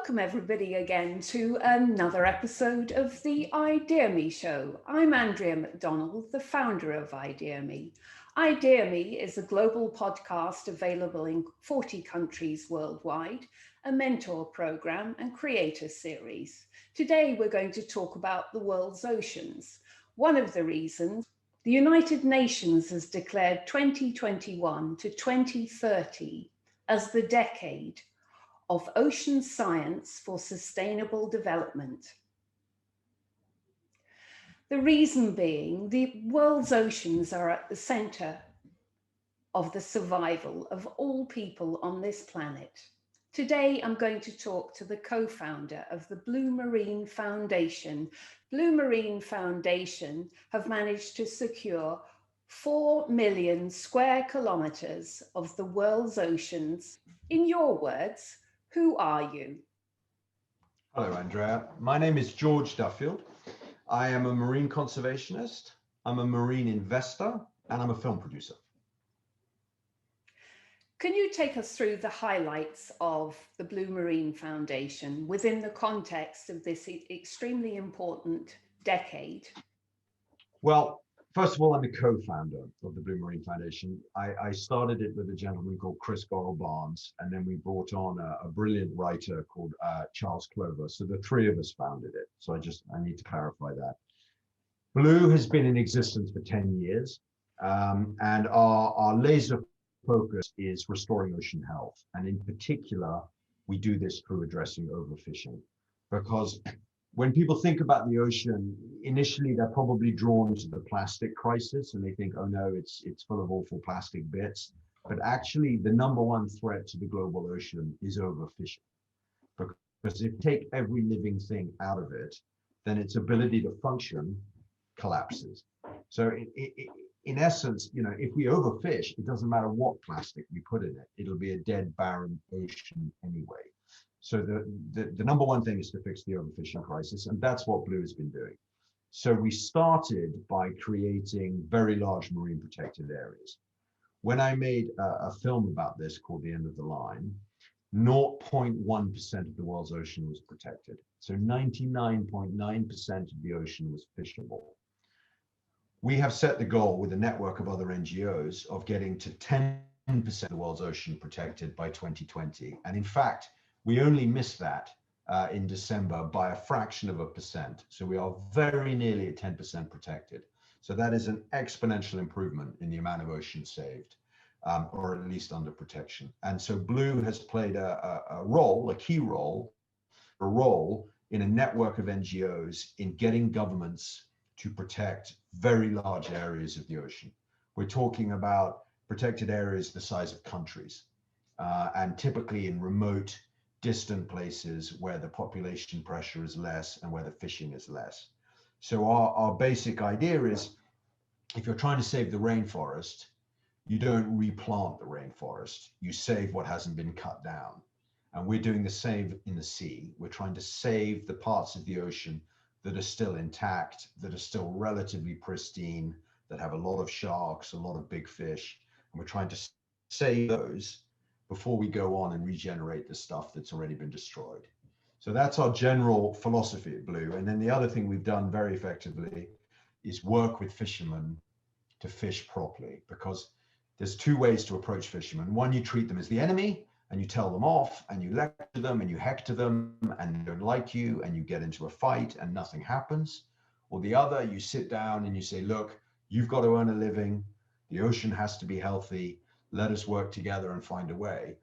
Welcome everybody again to another episode of the ideaXme show. I'm Andrea Macdonald, the founder of ideaXme. ideaXme is a global podcast available in 40 countries worldwide, a mentor program and creator series. Today we're going to talk about the world's oceans. One of the reasons the United Nations has declared 2021 to 2030 as the decade of ocean science for sustainable development. The reason being, the world's oceans are at the center of the survival of all people on this planet. Today, I'm going to talk to the co-founder of the Blue Marine Foundation. Blue Marine Foundation have managed to secure 4 million square kilometers of the world's oceans. In your words, who are you? Hello, Andrea. My name is George Duffield. I am a marine conservationist, I'm a marine investor, and I'm a film producer. Can you take us through the highlights of the Blue Marine Foundation within the context of this extremely important decade? Well, first of all, I'm a co-founder of the Blue Marine Foundation. I started it with a gentleman called Chris Gorrell-Barnes, and then we brought on a brilliant writer called Charles Clover. So the three of us founded it. So I need to clarify that. Blue has been in existence for 10 years, and our laser focus is restoring ocean health. And in particular, we do this through addressing overfishing, because when people think about the ocean, initially they're probably drawn to the plastic crisis and they think, oh no, it's full of awful plastic bits. But actually the number one threat to the global ocean is overfishing. Because if you take every living thing out of it, then its ability to function collapses. So in essence, if we overfish, it doesn't matter what plastic we put in it, it'll be a dead, barren ocean anyway. So the number one thing is to fix the overfishing crisis, and that's what Blue has been doing. So we started by creating very large marine protected areas. When I made a film about this called The End of the Line, 0.1% of the world's ocean was protected. So 99.9% of the ocean was fishable. We have set the goal with a network of other NGOs of getting to 10% of the world's ocean protected by 2020. And in fact, we only missed that in December by a fraction of a percent. So we are very nearly at 10% protected. So that is an exponential improvement in the amount of ocean saved, or at least under protection. And so Blue has played a key role in a network of NGOs in getting governments to protect very large areas of the ocean. We're talking about protected areas the size of countries, and typically in remote, distant places where the population pressure is less and where the fishing is less. So our basic idea is, if you're trying to save the rainforest, you don't replant the rainforest, you save what hasn't been cut down. And we're doing the same in the sea. We're trying to save the parts of the ocean that are still intact, that are still relatively pristine, that have a lot of sharks, a lot of big fish. And we're trying to save those before we go on and regenerate the stuff that's already been destroyed. So that's our general philosophy at Blue. And then the other thing we've done very effectively is work with fishermen to fish properly, because there's two ways to approach fishermen. One, you treat them as the enemy and you tell them off and you lecture them and you hector them and they don't like you and you get into a fight and nothing happens. Or the other, you sit down and you say, look, you've got to earn a living. The ocean has to be healthy. Let us work together and find a way.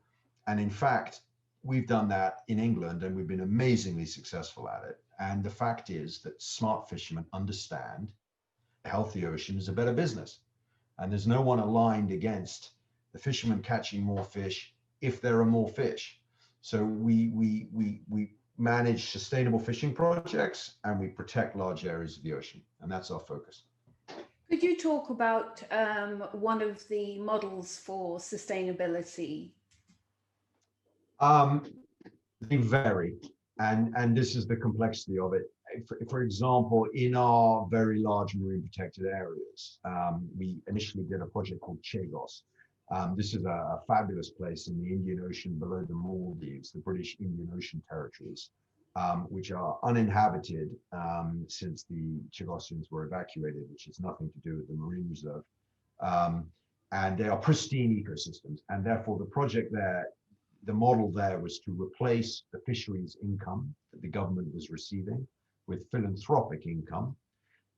And in fact, we've done that in England and we've been amazingly successful at it. And the fact is that smart fishermen understand a healthy ocean is a better business. And there's no one aligned against the fishermen catching more fish if there are more fish. So we manage sustainable fishing projects and we protect large areas of the ocean. And that's our focus. Could you talk about one of the models for sustainability? They vary, and this is the complexity of it. For example, in our very large marine protected areas, we initially did a project called Chagos. This is a fabulous place in the Indian Ocean below the Maldives, the British Indian Ocean territories, which are uninhabited since the Chagossians were evacuated, which has nothing to do with the marine reserve. And they are pristine ecosystems. And therefore, the project there, the model there was to replace the fisheries income that the government was receiving with philanthropic income,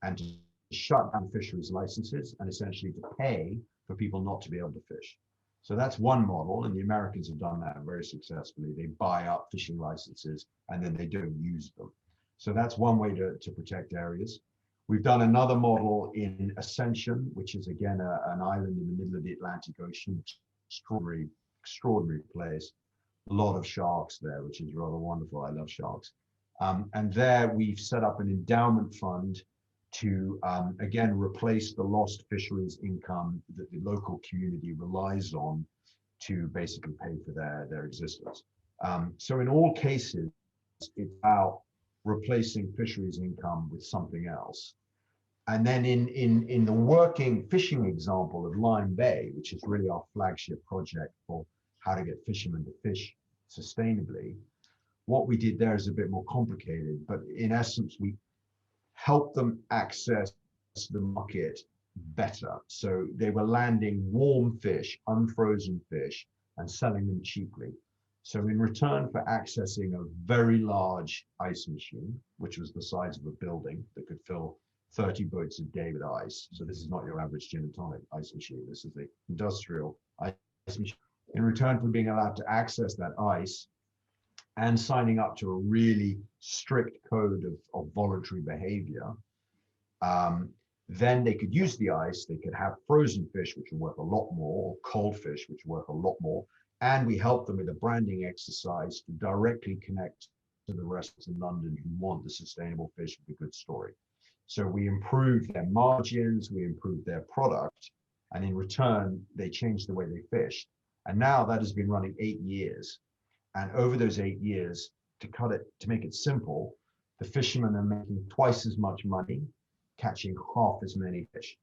and to shut down fisheries licenses and essentially to pay for people not to be able to fish. So that's one model, and the Americans have done that very successfully. They buy up fishing licenses and then they don't use them. So that's one way to protect areas. We've done another model in Ascension, which is again an island in the middle of the Atlantic Ocean. Extraordinary place. A lot of sharks there, which is rather wonderful. I love sharks. And there we've set up an endowment fund to, again, replace the lost fisheries income that the local community relies on to basically pay for their existence. So in all cases, it's about replacing fisheries income with something else. And then in the working fishing example of Lime Bay, which is really our flagship project for how to get fishermen to fish sustainably, what we did there is a bit more complicated, but in essence, we helped them access the market better. So they were landing warm fish, unfrozen fish, and selling them cheaply. So in return for accessing a very large ice machine, which was the size of a building that could fill 30 boats a day with ice. So this is not your average gin and tonic ice machine. This is the industrial ice machine. In return for being allowed to access that ice and signing up to a really strict code of voluntary behavior, then they could use the ice. They could have frozen fish, which are worth a lot more, or cold fish, which are worth a lot more. And we help them with a branding exercise to directly connect to the rest in London who want the sustainable fish with a good story. So we improved their margins, we improved their product, and in return, they changed the way they fished. And now that has been running 8 years. And over those 8 years, to make it simple, the fishermen are making twice as much money, catching half as many fish.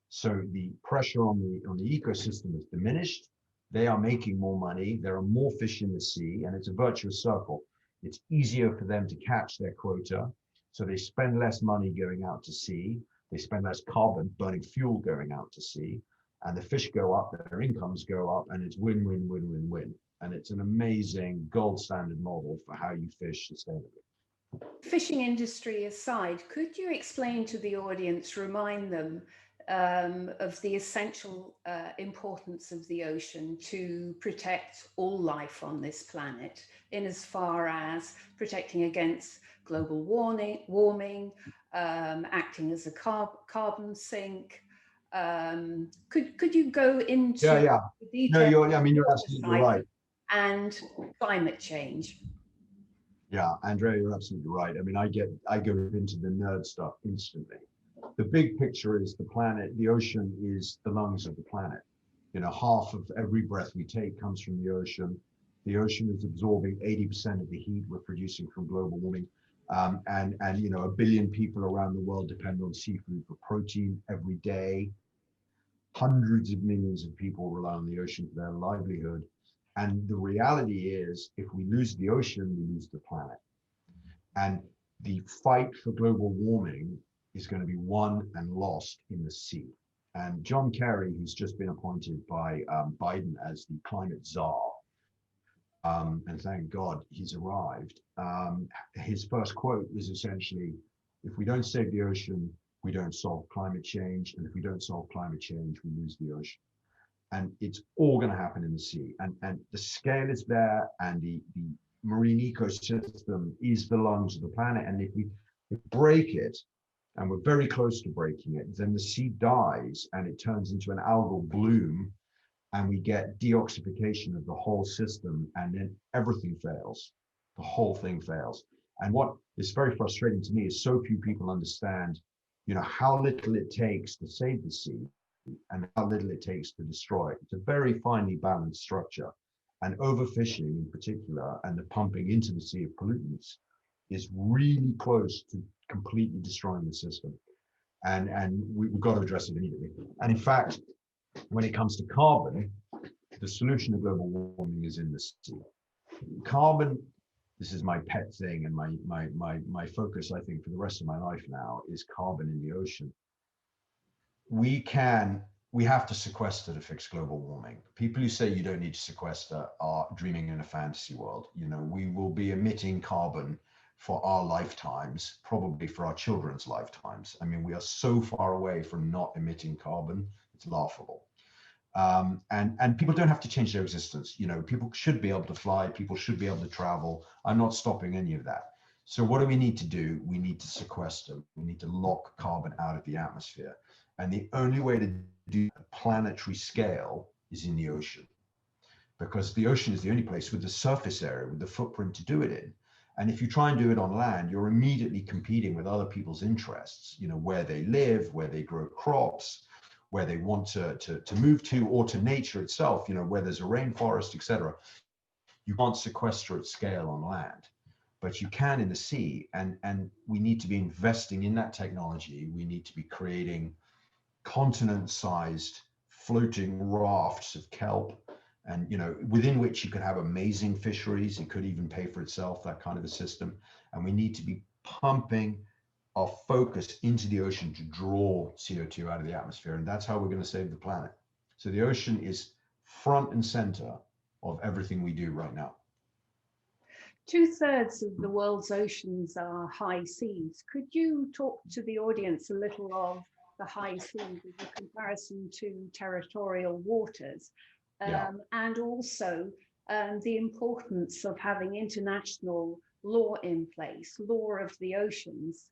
So the pressure on the ecosystem is diminished. They are making more money. There are more fish in the sea, and it's a virtuous circle. It's easier for them to catch their quota. So they spend less money going out to sea. They spend less carbon burning fuel going out to sea, and the fish go up, their incomes go up, and it's win, win, win, win, win. And it's an amazing gold standard model for how you fish sustainably. Fishing industry aside, could you explain to the audience, remind them of the essential importance of the ocean to protect all life on this planet, in as far as protecting against global warming, acting as a carbon sink? Could you go into the details? No, you're absolutely right. And climate change. Yeah, Andrea, you're absolutely right. I mean, I go into the nerd stuff instantly. The big picture is the planet, the ocean is the lungs of the planet. You know, half of every breath we take comes from the ocean. The ocean is absorbing 80% of the heat we're producing from global warming. And you know, 1 billion people around the world depend on seafood for protein every day. Hundreds of millions of people rely on the ocean for their livelihood. And the reality is, if we lose the ocean, we lose the planet. And the fight for global warming is going to be won and lost in the sea. And John Kerry, who's just been appointed by Biden as the climate czar, and thank God he's arrived, his first quote was essentially, if we don't save the ocean, we don't solve climate change. And if we don't solve climate change, we lose the ocean. And it's all going to happen in the sea. And the scale is there, and the marine ecosystem is the lungs of the planet. And if we break it, and we're very close to breaking it, then the sea dies and it turns into an algal bloom, and we get deoxification of the whole system, and then everything fails. The whole thing fails. And what is very frustrating to me is so few people understand, you know, how little it takes to save the sea and how little it takes to destroy it. It's a very finely balanced structure. And overfishing in particular, and the pumping into the sea of pollutants, is really close to completely destroying the system. And we've got to address it immediately. And in fact, when it comes to carbon, The solution to global warming is in the sea. Carbon, this is my pet thing, and my focus, I think, for the rest of my life now, is carbon in the ocean. We have to sequester to fix global warming. People who say you don't need to sequester are dreaming in a fantasy world. You know, we will be emitting carbon for our lifetimes, probably for our children's lifetimes. I mean, we are so far away from not emitting carbon, it's laughable. And people don't have to change their existence. You know, people should be able to fly, people should be able to travel. I'm not stopping any of that. So what do we need to do? We need to sequester. We need to lock carbon out of the atmosphere. And the only way to do a planetary scale is in the ocean, because the ocean is the only place with the surface area, with the footprint to do it in. And if you try and do it on land, you're immediately competing with other people's interests, you know, where they live, where they grow crops, where they want to move to, or to nature itself, you know, where there's a rainforest, etc. You can't sequester at scale on land, but you can in the sea. And we need to be investing in that technology. We need to be creating continent-sized floating rafts of kelp, and you know, within which you could have amazing fisheries. It could even pay for itself, that kind of a system. And we need to be pumping our focus into the ocean to draw CO2 out of the atmosphere, and that's how we're going to save the planet. So the ocean is front and center of everything we do right now. 2/3 of the world's oceans are high seas. Could you talk to the audience a little of the high seas in comparison to territorial waters, and also the importance of having international law in place, law of the oceans,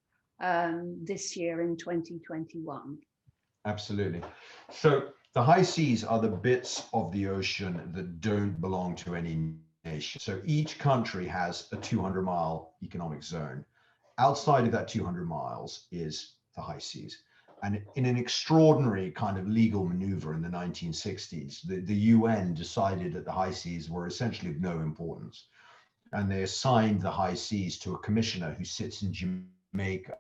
this year in 2021? Absolutely. So the high seas are the bits of the ocean that don't belong to any nation. So each country has a 200-mile economic zone. Outside of that 200 miles is the high seas. And in an extraordinary kind of legal maneuver in the 1960s, the UN decided that the high seas were essentially of no importance. And they assigned the high seas to a commissioner who sits in Jamaica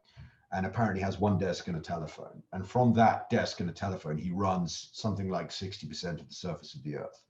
and apparently has one desk and a telephone. And from that desk and a telephone, he runs something like 60% of the surface of the earth.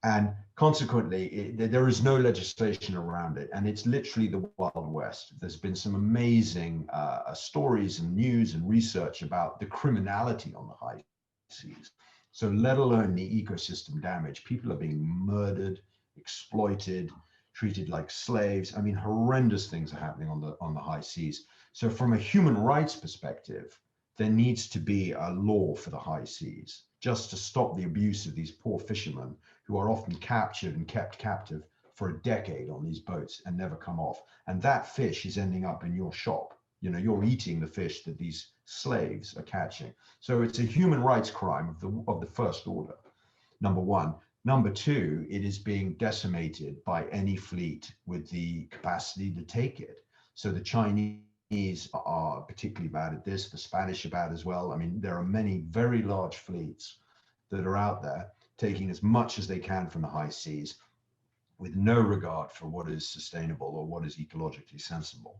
And consequently, there is no legislation around it. And it's literally the Wild West. There's been some amazing stories and news and research about the criminality on the high seas. So let alone the ecosystem damage. People are being murdered, exploited, treated like slaves. I mean, horrendous things are happening on the high seas. So from a human rights perspective, there needs to be a law for the high seas, just to stop the abuse of these poor fishermen who are often captured and kept captive for a decade on these boats and never come off. And that fish is ending up in your shop. You know, you're eating the fish that these slaves are catching. So it's a human rights crime of the first order, number one. Number two, it is being decimated by any fleet with the capacity to take it. So the Chinese are particularly bad at this, the Spanish are bad as well. I mean, there are many very large fleets that are out there taking as much as they can from the high seas with no regard for what is sustainable or what is ecologically sensible.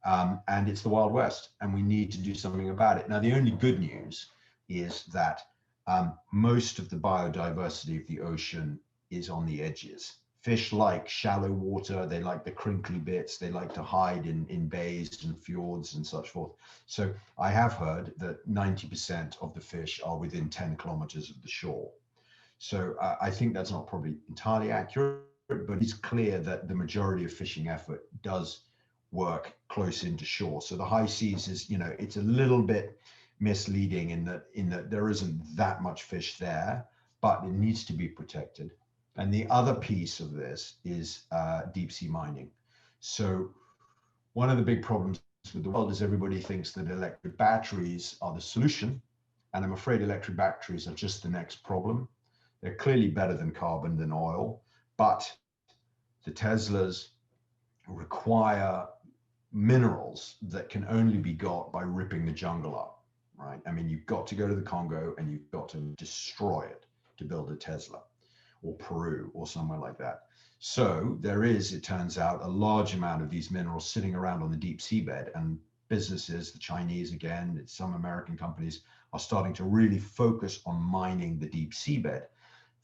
And it's the Wild West, and we need to do something about it. Now, the only good news is that most of the biodiversity of the ocean is on the edges. Fish like shallow water, they like the crinkly bits, they like to hide in bays and fjords and such forth. So I have heard that 90% of the fish are within 10 kilometers of the shore. So I think that's not probably entirely accurate, but it's clear that the majority of fishing effort does work close into shore. So the high seas is, you know, it's a little bit misleading in that there isn't that much fish there, but it needs to be protected. And the other piece of this is deep sea mining. So one of the big problems with the world is everybody thinks that electric batteries are the solution. And I'm afraid electric batteries are just the next problem. They're clearly better than carbon, than oil, but the Teslas require minerals that can only be got by ripping the jungle up, right? I mean, you've got to go to the Congo and you've got to destroy it to build a Tesla, or Peru or somewhere like that. So there is, it turns out, a large amount of these minerals sitting around on the deep seabed, and businesses, the Chinese again, some American companies are starting to really focus on mining the deep seabed.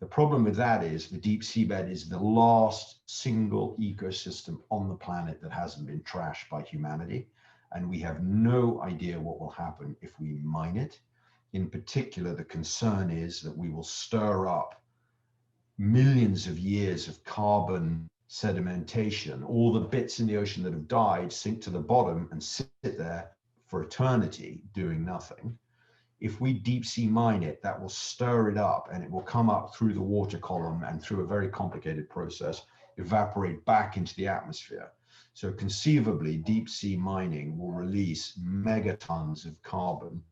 The problem with that is the deep seabed is the last single ecosystem on the planet that hasn't been trashed by humanity. And we have no idea what will happen if we mine it. In particular, the concern is that we will stir up millions of years of carbon sedimentation. All the bits in the ocean that have died sink to the bottom and sit there for eternity doing nothing. If we deep sea mine it, that will stir it up and it will come up through the water column and through a very complicated process, evaporate back into the atmosphere. So conceivably, deep sea mining will release megatons of carbon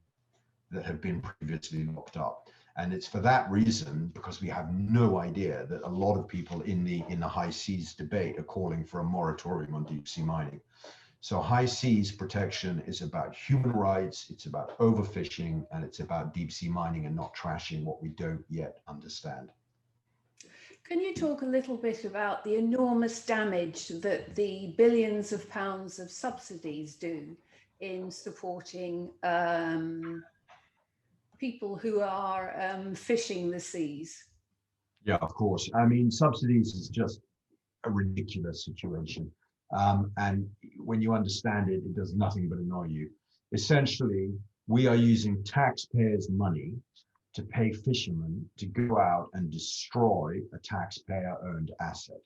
that have been previously locked up. And it's for that reason, because we have no idea, that a lot of people in the high seas debate are calling for a moratorium on deep sea mining. So high seas protection is about human rights, it's about overfishing, and it's about deep sea mining and not trashing what we don't yet understand. Can you talk a little bit about the enormous damage that the billions of pounds of subsidies do in supporting people who are fishing the seas? Yeah, of course. I mean, subsidies is just a ridiculous situation. And when you understand it, it does nothing but annoy you. Essentially, we are using taxpayers' money to pay fishermen to go out and destroy a taxpayer-owned asset.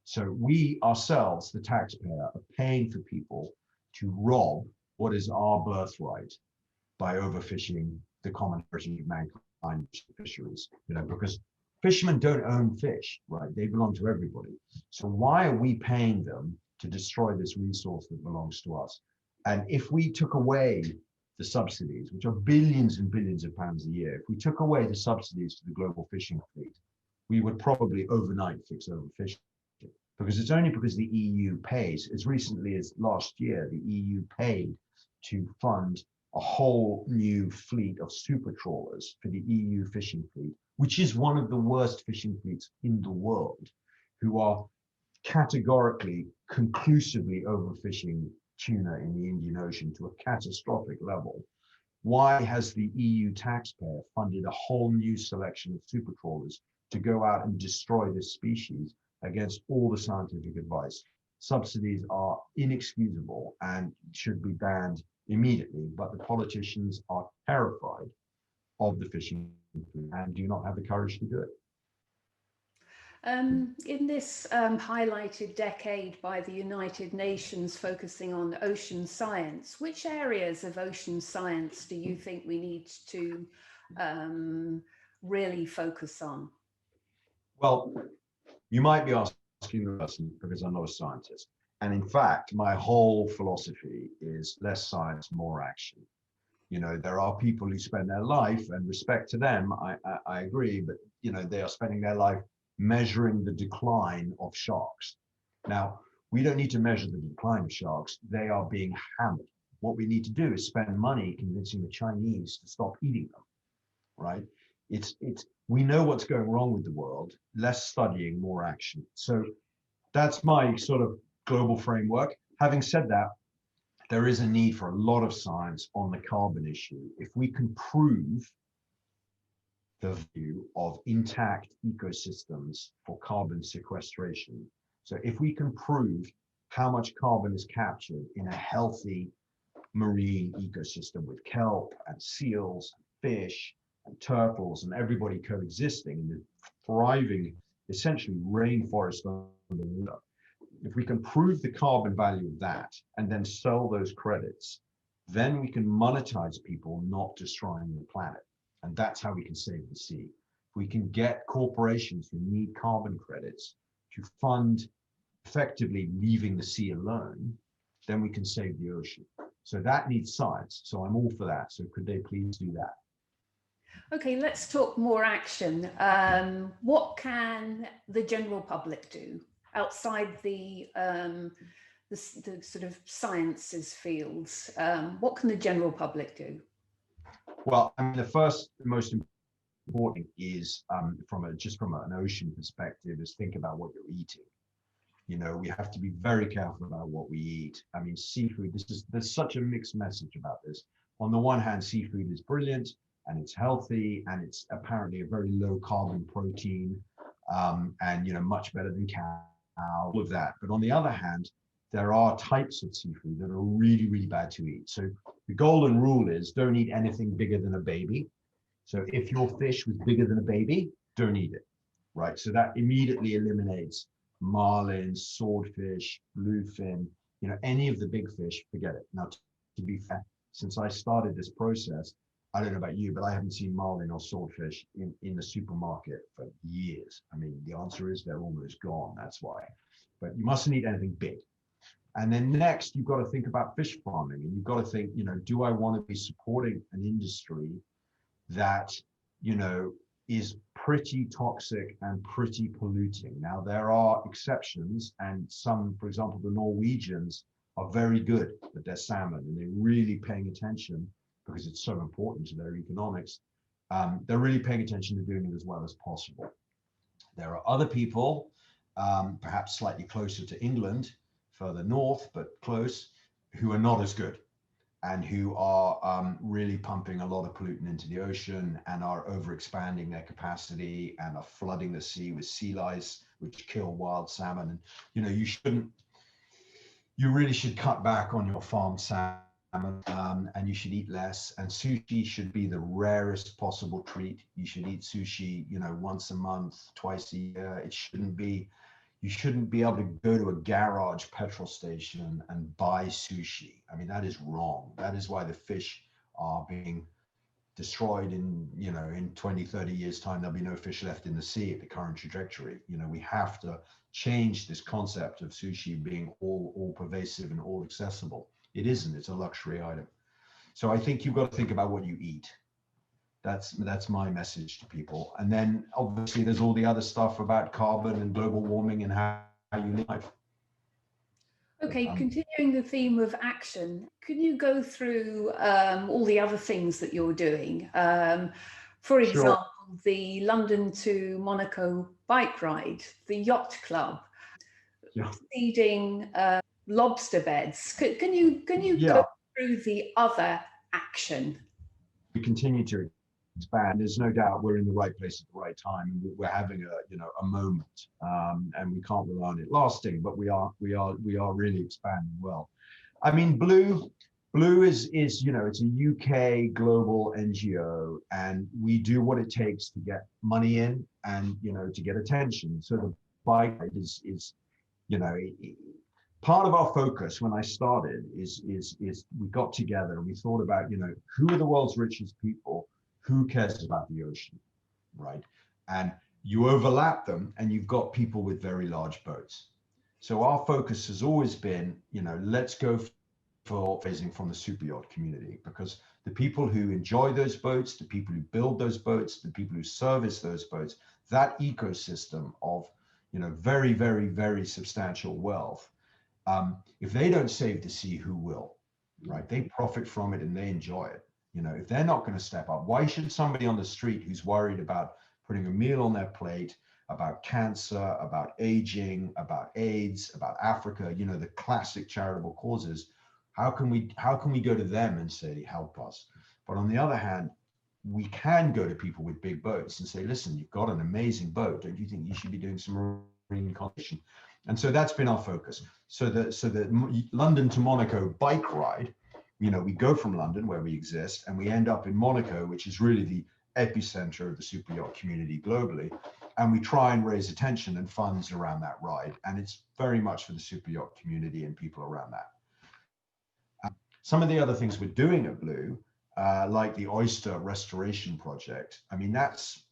So we ourselves, the taxpayer, are paying for people to rob what is our birthright by overfishing the common heritage of mankind, fisheries. Because fishermen don't own fish, right? They belong to everybody. So why are we paying them to destroy this resource that belongs to us? And if we took away the subsidies, which are billions and billions of pounds a year, if we took away the subsidies to the global fishing fleet, we would probably overnight fix overfishing. Because it's only because the EU pays, as recently as last year, the EU paid to fund a whole new fleet of super trawlers for the EU fishing fleet, which is one of the worst fishing fleets in the world, who are categorically, conclusively overfishing tuna in the Indian Ocean to a catastrophic level. Why has the EU taxpayer funded a whole new selection of super trawlers to go out and destroy this species against all the scientific advice? Subsidies are inexcusable and should be banned immediately, but the politicians are terrified of the fishing and do not have the courage to do it. In this highlighted decade by the United Nations focusing on ocean science, which areas of ocean science do you think we need to really focus on? Well, you might be asking the person because I'm not a scientist. And in fact, my whole philosophy is less science, more action. There are people who spend their life, and respect to them, I agree, but they are spending their life measuring the decline of sharks. Now, we don't need to measure the decline of sharks. They are being hammered. What we need to do is spend money convincing the Chinese to stop eating them, right? We know what's going wrong with the world, less studying, more action. So that's my sort of global framework. Having said that, there is a need for a lot of science on the carbon issue. If we can prove the value of intact ecosystems for carbon sequestration, so if we can prove how much carbon is captured in a healthy marine ecosystem with kelp and seals, and fish and turtles and everybody coexisting in the thriving, essentially rainforest underwater, if we can prove the carbon value of that and then sell those credits, then we can monetize people not destroying the planet. And that's how we can save the sea. If we can get corporations who need carbon credits to fund effectively leaving the sea alone, then we can save the ocean. So that needs science. So I'm all for that. So could they please do that? Okay, let's talk more action. What can the general public do outside the sort of sciences fields? What can the general public do? Well, I mean, the most important is from an ocean perspective is think about what you're eating. We have to be very careful about what we eat. I mean, seafood, there's such a mixed message about this. On the one hand, seafood is brilliant. and it's healthy, and it's apparently a very low carbon protein, and much better than cow, all of that. But on the other hand, there are types of seafood that are really, really bad to eat. So the golden rule is don't eat anything bigger than a baby. So if your fish was bigger than a baby, don't eat it, right? So that immediately eliminates marlin, swordfish, bluefin, any of the big fish, forget it. Now, to be fair, since I started this process, I don't know about you, but I haven't seen marlin or swordfish in the supermarket for years. I mean, the answer is they're almost gone. That's why. But you mustn't eat anything big. And then next, you've got to think about fish farming, and you've got to think, do I want to be supporting an industry that, is pretty toxic and pretty polluting? Now, there are exceptions, and some, for example, the Norwegians are very good with their salmon, and they're really paying attention because it's so important to their economics. They're really paying attention to doing it as well as possible. There are other people, perhaps slightly closer to England, further north, but close, who are not as good, and who are really pumping a lot of pollutant into the ocean, and are overexpanding their capacity, and are flooding the sea with sea lice, which kill wild salmon. And you really should cut back on your farm salmon, and you should eat less. And sushi should be the rarest possible treat. You should eat sushi, once a month, twice a year. You shouldn't be able to go to a garage petrol station and buy sushi. I mean, that is wrong. That is why the fish are being destroyed in 20, 30 years time. There'll be no fish left in the sea at the current trajectory. We have to change this concept of sushi being all pervasive and all accessible. It isn't. It's a luxury item. So I think you've got to think about what you eat. That's my message to people. And then obviously there's all the other stuff about carbon and global warming and how you live. Okay, continuing the theme of action, can you go through all the other things that you're doing? For example, the London to Monaco bike ride, the yacht club, feeding lobster beds. Can you go through the other action? We continue to expand. There's no doubt we're in the right place at the right time. We're having a moment, and we can't rely on it lasting, but we are really expanding well. I mean, Blue is it's a UK global NGO, and we do what it takes to get money in and to get attention. So the bike is part of our focus when I started is we got together and we thought about who are the world's richest people, who cares about the ocean, right? And you overlap them, and you've got people with very large boats. So our focus has always been, let's go for raising from the super yacht community, because the people who enjoy those boats, the people who build those boats, the people who service those boats, that ecosystem of, very, very, very substantial wealth. If they don't save the sea, who will, right? They profit from it and they enjoy it. If they're not going to step up, why should somebody on the street who's worried about putting a meal on their plate, about cancer, about aging, about AIDS, about Africa, the classic charitable causes, how can we go to them and say, help us? But on the other hand, we can go to people with big boats and say, listen, you've got an amazing boat. Don't you think you should be doing some marine conservation? And so that's been our focus. So the London to Monaco bike ride, we go from London, where we exist, and we end up in Monaco, which is really the epicenter of the super yacht community globally. And we try and raise attention and funds around that ride. And it's very much for the super yacht community and people around that. Some of the other things we're doing at Blue, like the oyster restoration project, I mean, that's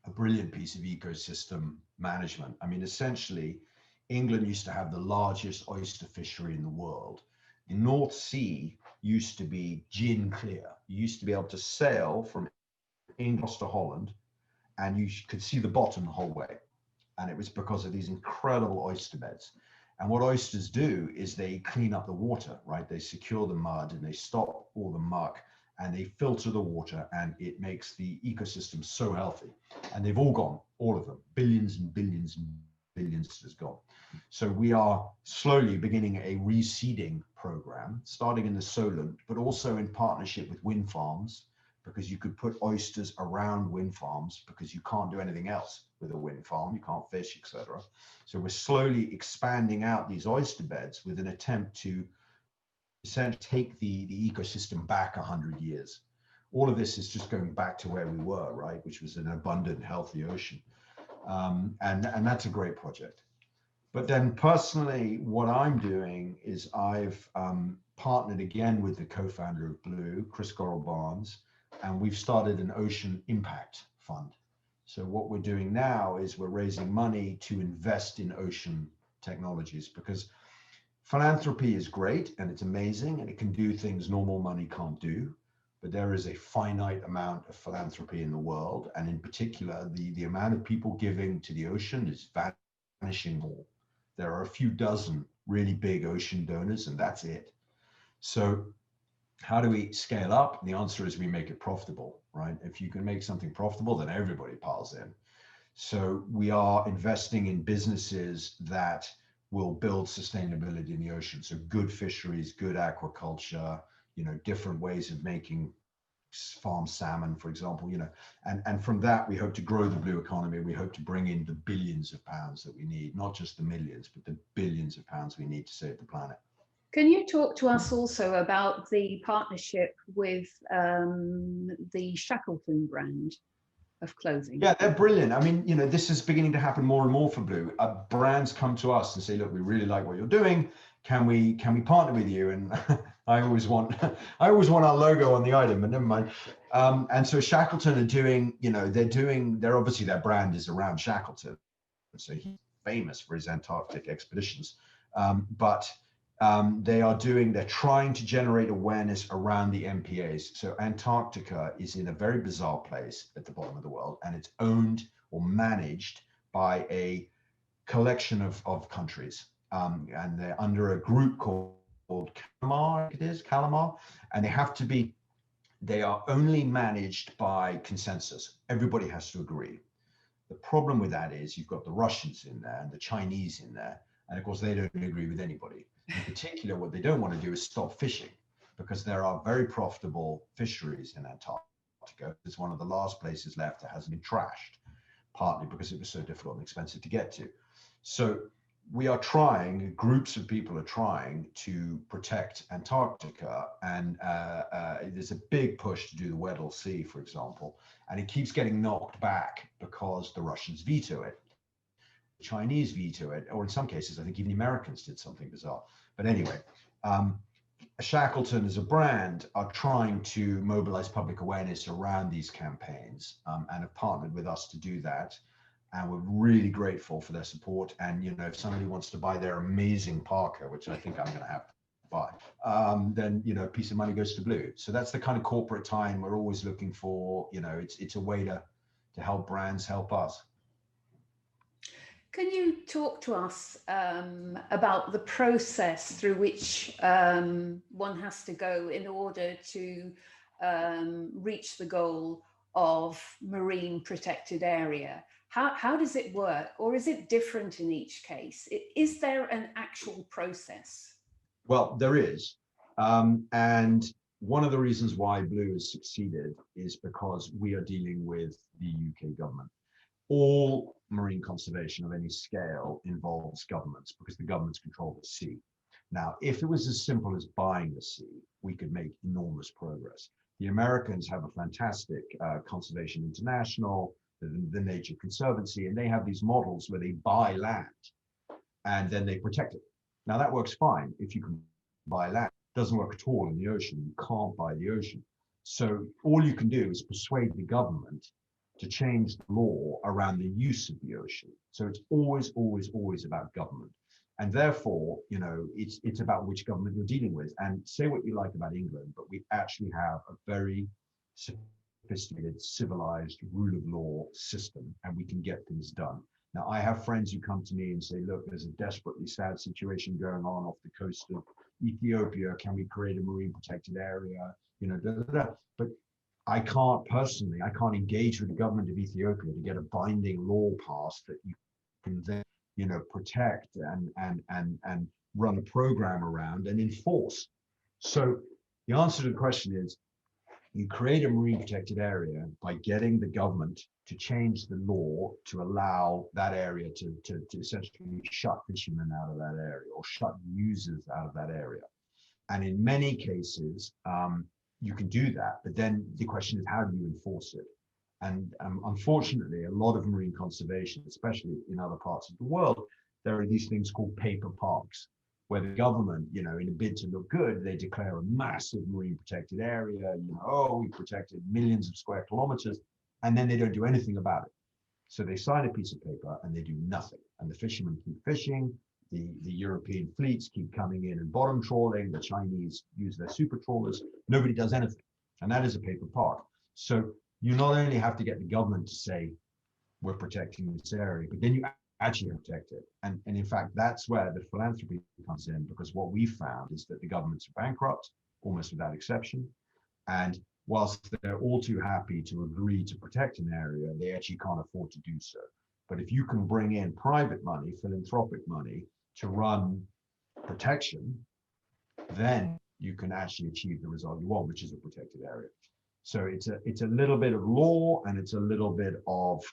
a brilliant piece of ecosystem management. I mean, essentially, England used to have the largest oyster fishery in the world. The North Sea used to be gin clear. You used to be able to sail from England to Holland, and you could see the bottom the whole way. And it was because of these incredible oyster beds. And what oysters do is they clean up the water, right? They secure the mud and they stop all the muck, and they filter the water, and it makes the ecosystem so healthy. And they've all gone, all of them, billions and billions and billions has gone. So we are slowly beginning a reseeding program, starting in the Solent, but also in partnership with wind farms, because you could put oysters around wind farms because you can't do anything else with a wind farm. You can't fish, etc. So we're slowly expanding out these oyster beds with an attempt to essentially take the ecosystem back 100 years. All of this is just going back to where we were, right, which was an abundant, healthy ocean. And that's a great project. But then personally, what I'm doing is I've partnered again with the co-founder of Blue, Chris Barnes, and we've started an ocean impact fund. So what we're doing now is we're raising money to invest in ocean technologies, because philanthropy is great and it's amazing and it can do things normal money can't do. But there is a finite amount of philanthropy in the world. And in particular, the amount of people giving to the ocean is vanishing more. There are a few dozen really big ocean donors, and that's it. So how do we scale up? The answer is we make it profitable, right? If you can make something profitable, then everybody piles in. So we are investing in businesses that will build sustainability in the ocean. So good fisheries, good aquaculture, different ways of making farm salmon, for example, and from that, we hope to grow the blue economy. We hope to bring in the billions of pounds that we need, not just the millions, but the billions of pounds we need to save the planet. Can you talk to us also about the partnership with the Shackleton brand of clothing? Yeah, they're brilliant. I mean, this is beginning to happen more and more for Blue. Brands come to us and say, look, we really like what you're doing. Can we partner with you? And I always want our logo on the item, but never mind. And so Shackleton are doing, they're obviously, their brand is around Shackleton. So he's famous for his Antarctic expeditions. But they're trying to generate awareness around the MPAs. So Antarctica is in a very bizarre place at the bottom of the world, and it's owned or managed by a collection of countries. And they're under a group called Calamar, and they are only managed by consensus. Everybody has to agree. The problem with that is you've got the Russians in there and the Chinese in there, and of course they don't agree with anybody. In particular, what they don't want to do is stop fishing, because there are very profitable fisheries in Antarctica. It's one of the last places left that hasn't been trashed, partly because it was so difficult and expensive to get to. So we are trying, groups of people are trying to protect Antarctica, and there's a big push to do the Weddell Sea, for example, and it keeps getting knocked back because the Russians veto it. Chinese veto it, or in some cases, I think even the Americans did something bizarre. But anyway, Shackleton as a brand are trying to mobilize public awareness around these campaigns, and have partnered with us to do that. And we're really grateful for their support. And, if somebody wants to buy their amazing parka, which I think I'm going to have to buy, then, a piece of money goes to Blue. So that's the kind of corporate time we're always looking for. It's a way to help brands help us. Can you talk to us about the process through which one has to go in order to reach the goal of marine protected area? How does it work, or is it different in each case? Is there an actual process? Well, there is. And one of the reasons why Blue has succeeded is because we are dealing with the UK government. All marine conservation of any scale involves governments, because the governments control the sea. Now, if it was as simple as buying the sea, we could make enormous progress. The Americans have a fantastic Conservation International, the Nature Conservancy, and they have these models where they buy land and then they protect it. Now, that works fine if you can buy land. It doesn't work at all in the ocean. You can't buy the ocean. So all you can do is persuade the government to change the law around the use of the ocean. So it's always, always, always about government. And therefore, it's about which government you're dealing with. And say what you like about England, but we actually have a very sophisticated, civilized rule of law system, and we can get things done. Now, I have friends who come to me and say, look, there's a desperately sad situation going on off the coast of Ethiopia. Can we create a marine protected area? But I can't engage with the government of Ethiopia to get a binding law passed that you can then, protect and run a program around and enforce. So the answer to the question is, You create a marine protected area by getting the government to change the law to allow that area to essentially shut fishermen out of that area or shut users out of that area. And in many cases, you can do that, but then the question is, how do you enforce it? And unfortunately, a lot of marine conservation, especially in other parts of the world, there are these things called paper parks, where the government, in a bid to look good, they declare a massive marine protected area, oh, we protected millions of square kilometers, and then they don't do anything about it. So they sign a piece of paper and they do nothing. And the fishermen keep fishing, the European fleets keep coming in and bottom trawling, the Chinese use their super trawlers, nobody does anything. And that is a paper park. So you not only have to get the government to say, we're protecting this area, but then you actually protect it. And in fact, that's where the philanthropy comes in, because what we found is that the governments are bankrupt, almost without exception. And whilst they're all too happy to agree to protect an area, they actually can't afford to do so. But if you can bring in private money, philanthropic money, to run protection, then you can actually achieve the result you want, which is a protected area. So it's a little bit of law and it's a little bit of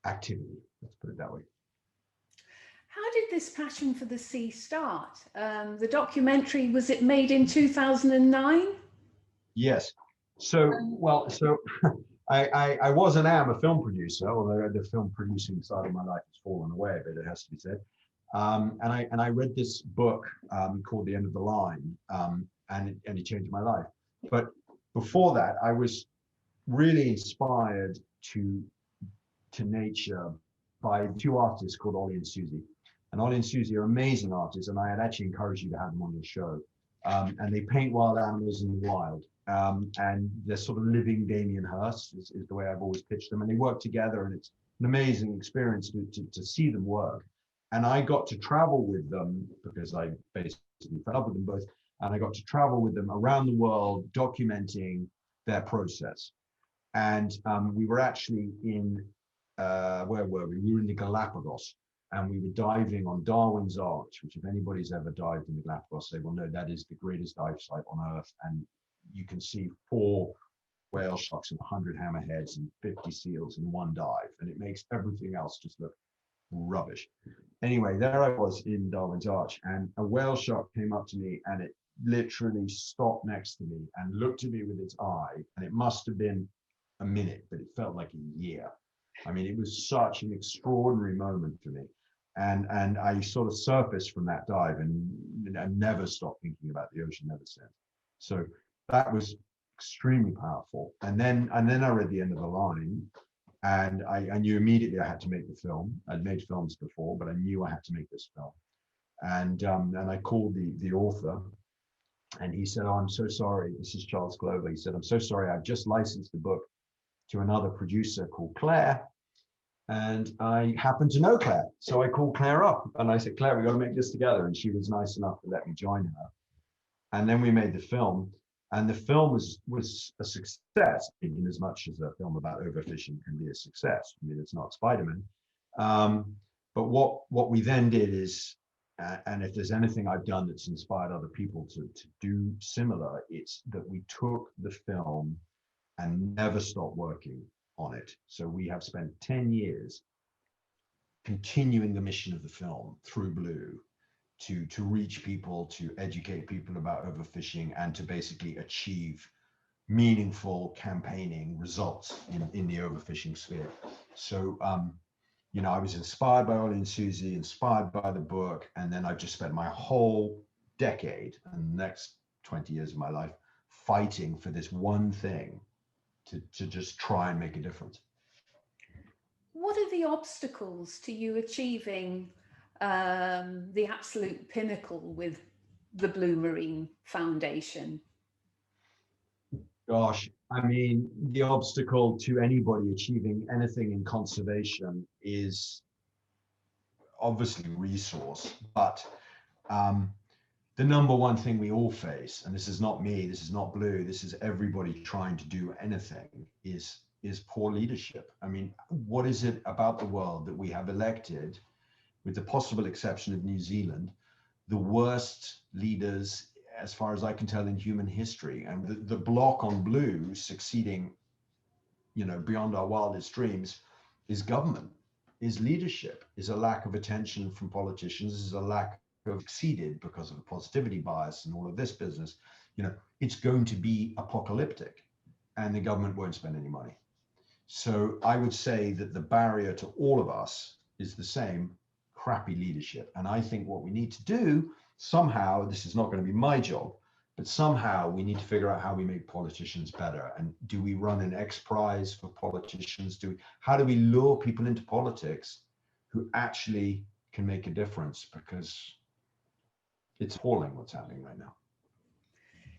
activity, let's put it that way. How did this passion for the sea start? The documentary, was it made in 2009? Yes. So I was and am a film producer, although the film producing side of my life has fallen away, but it has to be said. And I read this book called The End of the Line, and it changed my life. But before that, I was really inspired to nature by two artists called Ollie and Susie. And Ollie and Susie are amazing artists, and I had actually encouraged you to have them on your show. And they paint wild animals in the wild. And they're sort of living Damien Hirst is the way I've always pitched them. And they work together, and it's an amazing experience to see them work. And I got to travel with them because I basically fell up with them both. And I got to travel with them around the world, documenting their process. And we were actually in, where were we? We were in the Galapagos, and we were diving on Darwin's Arch, which if anybody's ever dived in the Galapagos, they will know that is the greatest dive site on Earth. And you can see 4 whale sharks and 100 hammerheads and 50 seals in one dive. And it makes everything else just look rubbish. Anyway, there I was in Darwin's Arch, and a whale shark came up to me, and it literally stopped next to me and looked at me with its eye. And it must have been a minute, but it felt like a year. I mean, it was such an extraordinary moment for me. And I sort of surfaced from that dive and never stopped thinking about the ocean ever since. So that was extremely powerful. And then I read The End of the Line, and I knew immediately I had to make the film. I'd made films before, but I knew I had to make this film. And I called the author, and he said, "Oh, I'm so sorry. This is Charles Glover." He said, "I'm so sorry. I've just licensed the book to another producer called Claire. And I happen to know Claire. So I called Claire up and I said, Claire, we got to make this together." And she was nice enough to let me join her. And then we made the film. And the film was a success, in as much as a film about overfishing can be a success. I mean, it's not Spider-Man. But what we then did is, and if there's anything I've done that's inspired other people to do similar, it's that we took the film and never stopped working on it. So we have spent 10 years continuing the mission of the film through Blue to reach people, to educate people about overfishing, and to basically achieve meaningful campaigning results in the overfishing sphere. So, I was inspired by Ollie and Susie, inspired by the book, and then I've just spent my whole decade and the next 20 years of my life fighting for this one thing, to just try and make a difference. What are the obstacles to you achieving the absolute pinnacle with the Blue Marine Foundation? Gosh, I mean, the obstacle to anybody achieving anything in conservation is obviously resource, but the number one thing we all face, and this is not me, this is not Blue, this is everybody trying to do anything, is poor leadership. I mean, what is it about the world that we have elected, with the possible exception of New Zealand, the worst leaders as far as I can tell, in human history. And the block on blue succeeding, beyond our wildest dreams, is government, is leadership, is a lack of attention from politicians, is a lack of succeeded because of the positivity bias and all of this business. It's going to be apocalyptic, and the government won't spend any money. So I would say that the barrier to all of us is the same: crappy leadership. And I think what we need to do somehow, this is not going to be my job, but somehow we need to figure out how we make politicians better. And do we run an X Prize for politicians? How do we lure people into politics who actually can make a difference? Because it's appalling what's happening right now.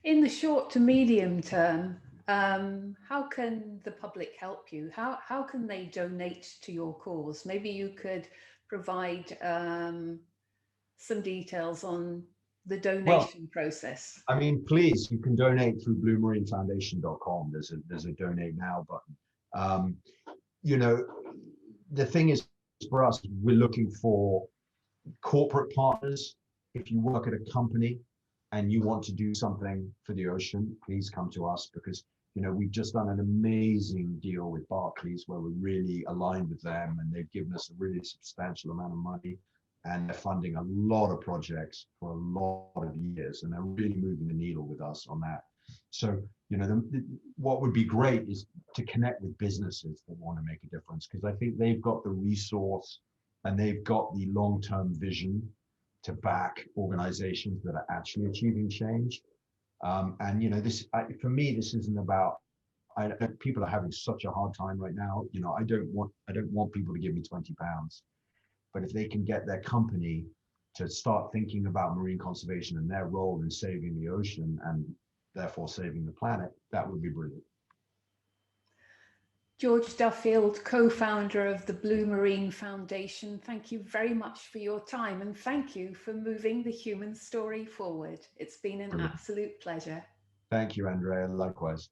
In the short to medium term, how can the public help you? How can they donate to your cause? Maybe you could provide some details on the donation process. I mean, please, you can donate through bluemarinefoundation.com. There's a donate now button. The thing is, for us, we're looking for corporate partners. If you work at a company and you want to do something for the ocean, please come to us, because we've just done an amazing deal with Barclays where we're really aligned with them, and they've given us a really substantial amount of money, and they're funding a lot of projects for a lot of years, and they're really moving the needle with us on that. So, what would be great is to connect with businesses that want to make a difference, because I think they've got the resource and they've got the long-term vision to back organizations that are actually achieving change. For me, this isn't about, people are having such a hard time right now. I don't want people to give me £20, but if they can get their company to start thinking about marine conservation and their role in saving the ocean and therefore saving the planet, that would be brilliant. George Duffield, co-founder of the Blue Marine Foundation, thank you very much for your time, and thank you for moving the human story forward. It's been an absolute pleasure. Thank you, Andrea. Likewise.